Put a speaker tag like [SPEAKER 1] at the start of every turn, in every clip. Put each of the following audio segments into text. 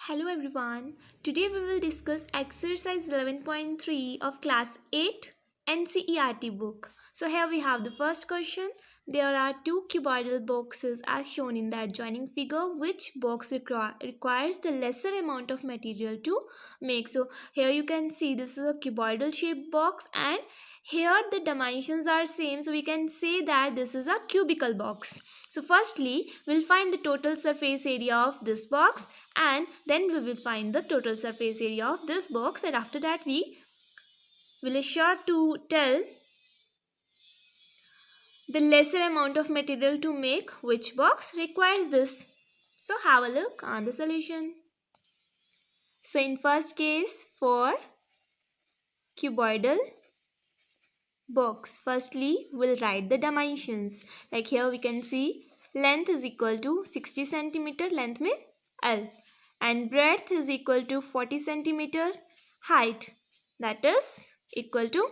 [SPEAKER 1] Hello everyone. Today we will discuss exercise 11.3 of class 8 NCERT book. So here we have the first question. There are two cuboidal boxes as shown in the adjoining figure. Which box requires the lesser amount of material to make? So here you can see this is a cuboidal shaped box and here the dimensions are same, so we can say that this is a cubical box. So firstly we'll find the total surface area of this box and then we will find the total surface area of this box, and after that we will sure to tell the lesser amount of material to make which box requires this. So have a look on the solution. So in first case for cuboidal box, firstly we'll write the dimensions. Like here we can see length is equal to 60 centimeter, length means L, and breadth is equal to 40 centimeter, height that is equal to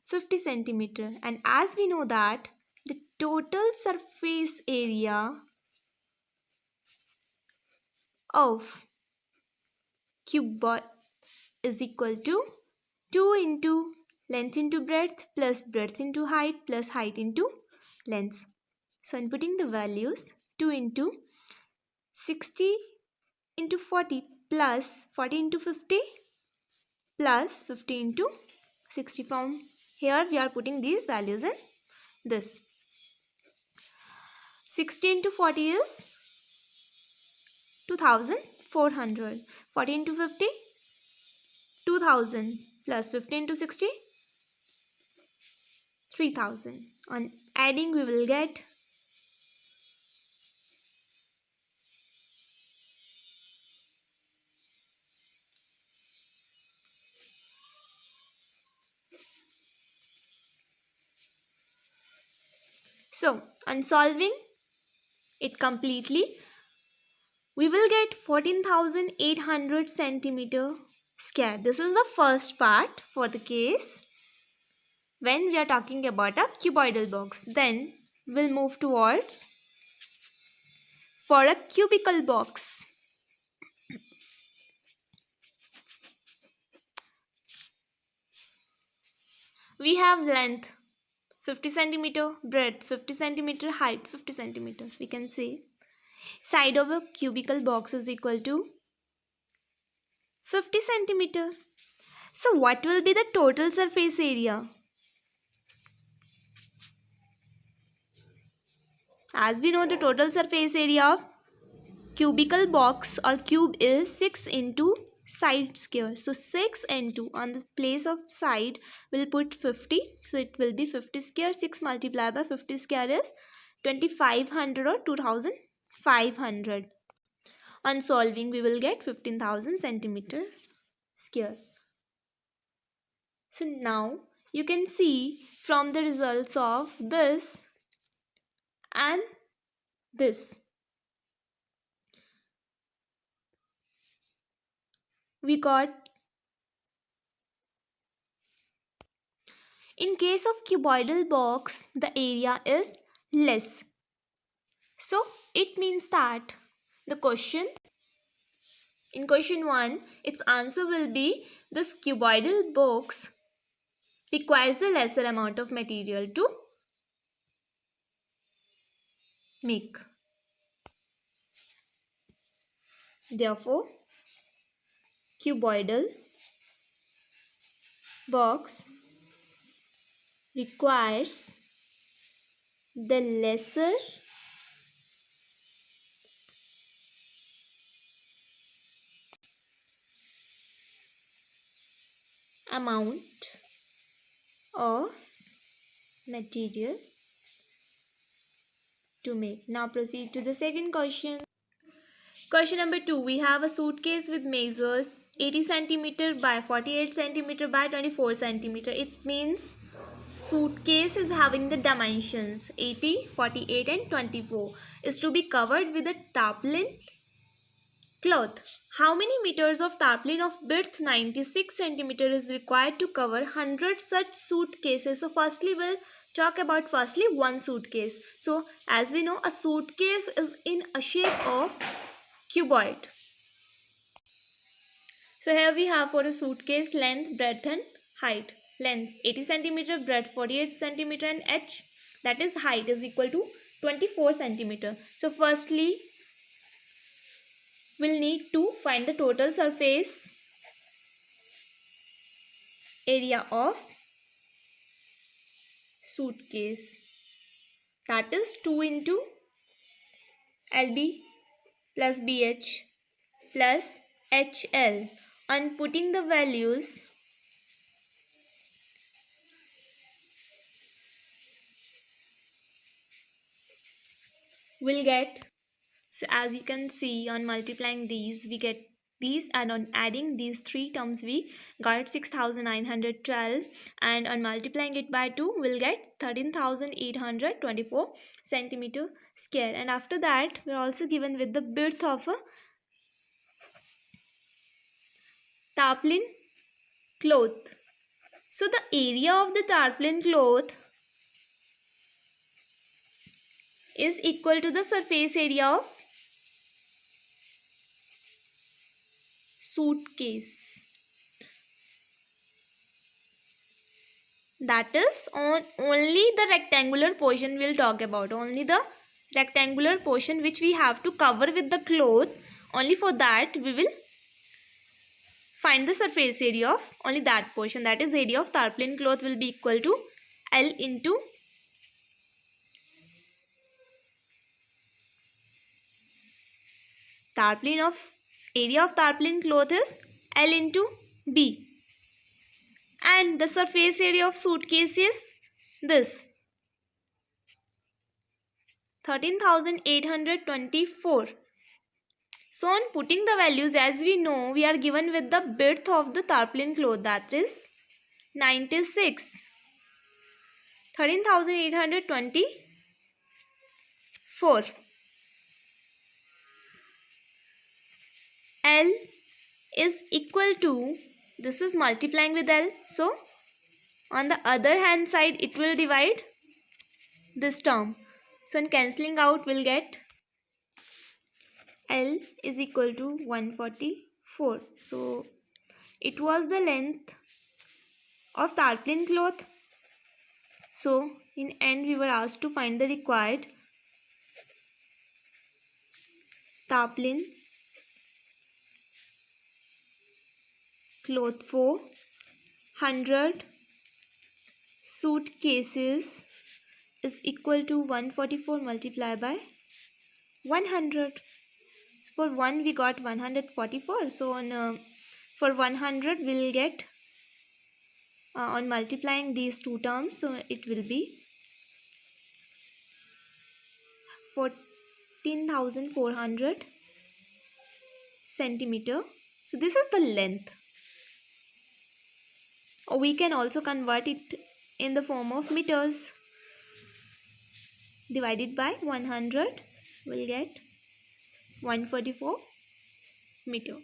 [SPEAKER 1] 50 centimeter. And as we know that the total surface area of cuboid is equal to 2 into length into breadth plus breadth into height plus height into length. So in putting the values, 2 into 60 into 40 plus 40 into 50 plus 50 into 60. From here we are putting these values in this. 60 into 40 is 2400. 40 into 50 2000 plus 50 into 60 3000. On adding we will get so on solving it completely we will get 14,800 centimeter square. This is the first part for the case when we are talking about a cuboidal box. Then we'll move towards for a cubical box. We have length 50 centimeter, breadth 50 centimeter, height 50 centimeters. We can say side of a cubical box is equal to 50 centimeter. So what will be the total surface area? As we know, the total surface area of cubical box or cube is 6 into side square. So 6 into on the place of side we'll put 50. So it will be 50 square. 6 multiplied by 50 square is 2500 or 2500. On solving we will get 15,000 centimeter square. So now you can see from the results of this and this, we got in case of cuboidal box the area is less. So it means that the question in question 1 its answer will be this cuboidal box requires the lesser amount of material to make. Therefore cuboidal box requires the lesser amount of material to make. Now proceed to the second question. Question number 2. We have a suitcase with measures 80 cm by 48 cm by 24 cm. It means suitcase is having the dimensions 80, 48 and 24 is to be covered with a tarpaulin cloth. How many meters of tarpaulin of width 96 cm is required to cover 100 such suitcases? So firstly we'll talk about one suitcase. So as we know a suitcase is in a shape of cuboid. So here we have for a suitcase length, breadth and height. Length 80 cm, breadth 48 cm and h, that is height, is equal to 24 cm. So firstly we'll need to find the total surface area of suitcase, that is 2 into LB plus BH plus HL. On putting the values, we'll get, so as you can see, on multiplying these we get these, and on adding these three terms we got 6912, and on multiplying it by 2 we'll get 13824 centimeter square. And after that we're also given with the width of a tarpaulin cloth. So the area of the tarpaulin cloth is equal to the surface area of suitcase. That is on only the rectangular portion we'll talk about. Only the rectangular portion which we have to cover with the cloth. Only for that we will find the surface area of only that portion. That is, area of tarpaulin cloth will be equal to L into area of tarpaulin cloth is L into B. And the surface area of suitcase is this, 13,824. So on putting the values, as we know, we are given with the width of the tarpaulin cloth, that is 96. 13,824. L is equal to, this is multiplying with L, so on the other hand side it will divide this term. So in cancelling out we'll get L is equal to 144. So it was the length of tarpaulin cloth. So in end we were asked to find the required tarpaulin cloth for 100 suitcases is equal to 144 multiplied by 100. So for 1 we got 144. So on for 100 we'll get on multiplying these two terms, so it will be 14,400 centimeter. So this is the length. Or we can also convert it in the form of meters. Divided by 100 we'll get 144 meter.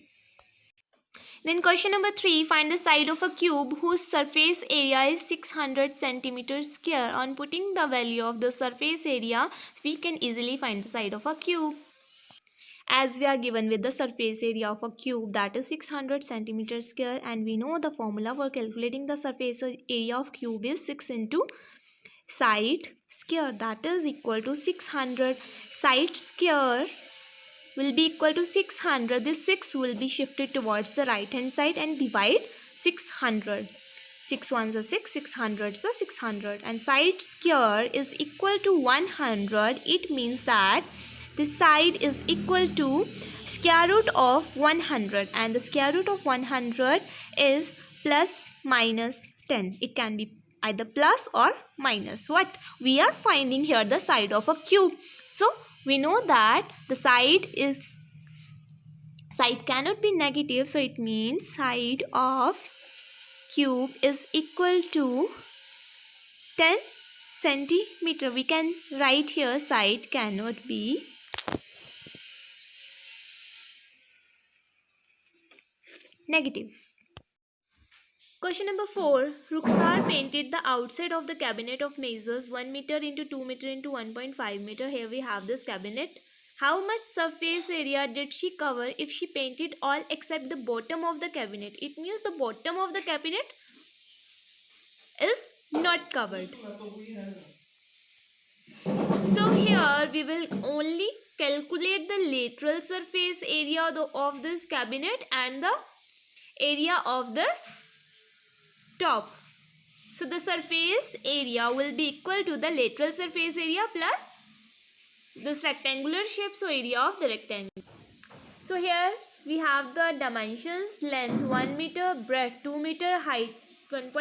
[SPEAKER 1] Then question number 3, find the side of a cube whose surface area is 600 centimeters square. On putting the value of the surface area, we can easily find the side of a cube. As we are given with the surface area of a cube, that is 600 centimeters square, and we know the formula for calculating the surface area of cube is 6 into side square, that is equal to 600. Side square will be equal to 600. This 6 will be shifted towards the right hand side and divide 600. 6 ones are 6, 600 is 600, and side square is equal to 100. It means that this side is equal to square root of 100, and the square root of 100 is plus minus 10. It can be either plus or minus. What we are finding here, the side of a cube. So we know that the side cannot be negative, so it means side of cube is equal to 10 centimeter. We can write here side cannot be negative. Question number 4. Ruxar painted the outside of the cabinet of measures 1 meter into 2 meter into 1.5 meter. Here we have this cabinet. How much surface area did she cover if she painted all except the bottom of the cabinet? It means the bottom of the cabinet is not covered. So here we will only calculate the lateral surface area of this cabinet and the area of this top. So the surface area will be equal to the lateral surface area plus this rectangular shape, so area of the rectangle. So here we have the dimensions: length 1 meter, breadth 2 meter, height 1.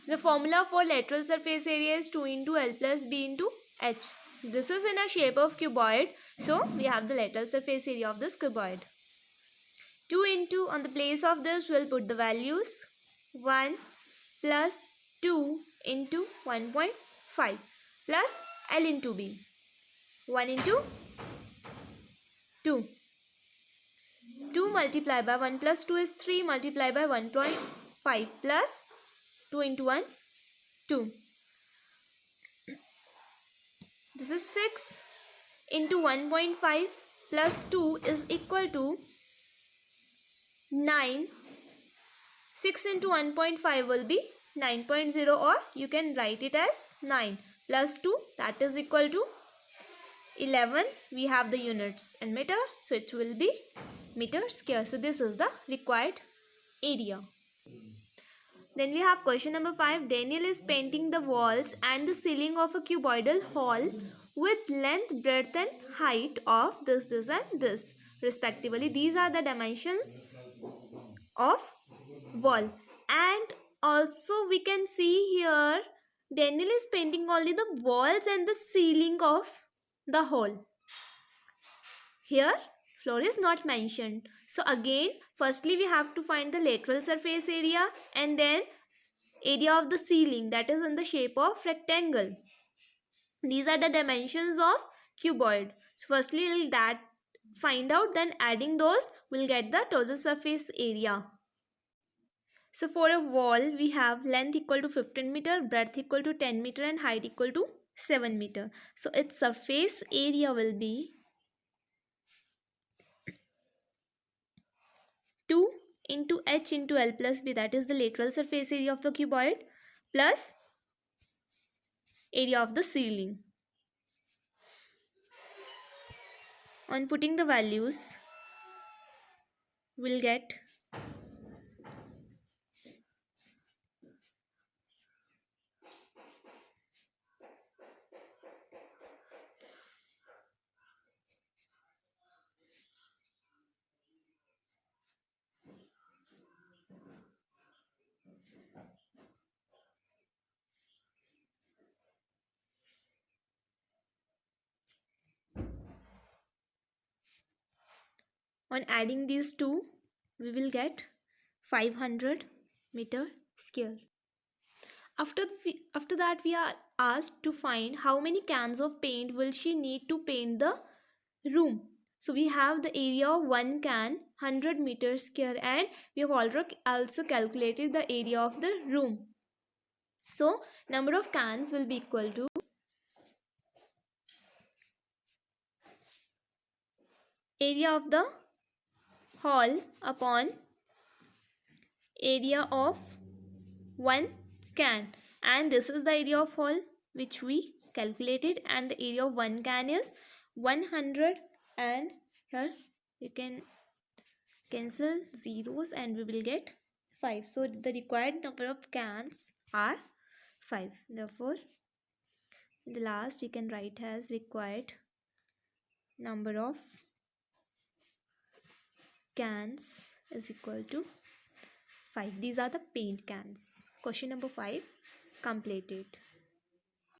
[SPEAKER 1] The formula for lateral surface area is 2 into L plus B into H. This is in a shape of cuboid, so we have the lateral surface area of this cuboid. 2 into, on the place of this we'll put the values, 1 plus 2 into 1.5 plus L into B. 1 into 2. 2 multiplied by 1 plus 2 is 3 multiplied by 1.5 plus 2 into 1, 2. This is 6 into 1.5 plus 2 is equal to 9. 6 into 1.5 will be 9.0, or you can write it as 9 plus 2, that is equal to 11. We have the units in meter, so it will be meter square. So this is the required area. Then we have question number 5. Daniel is painting the walls and the ceiling of a cuboidal hall with length, breadth and height of this, this and this respectively. These are the dimensions of wall. And also we can see here Daniel is painting only the walls and the ceiling of the hall. Here floor is not mentioned. So again, firstly we have to find the lateral surface area and then area of the ceiling, that is in the shape of rectangle. These are the dimensions of cuboid. So firstly we'll that find out, then adding those we'll get the total surface area. So for a wall we have length equal to 15 meter, breadth equal to 10 meter and height equal to 7 meter. So its surface area will be 2 into H into L plus B, that is the lateral surface area of the cuboid, plus area of the ceiling. On putting the values, we'll get on adding these two, we will get 500 meter square. After that we are asked to find how many cans of paint will she need to paint the room. So we have the area of one can 100 meters square, and we have already also calculated the area of the room. So number of cans will be equal to area of the hall upon area of one can, and this is the area of hall which we calculated, and the area of one can is 100, and here you can cancel zeros and we will get 5. So the required number of cans are 5. Therefore the last we can write as required number of cans is equal to 5. These are the paint cans. Question number 5 completed.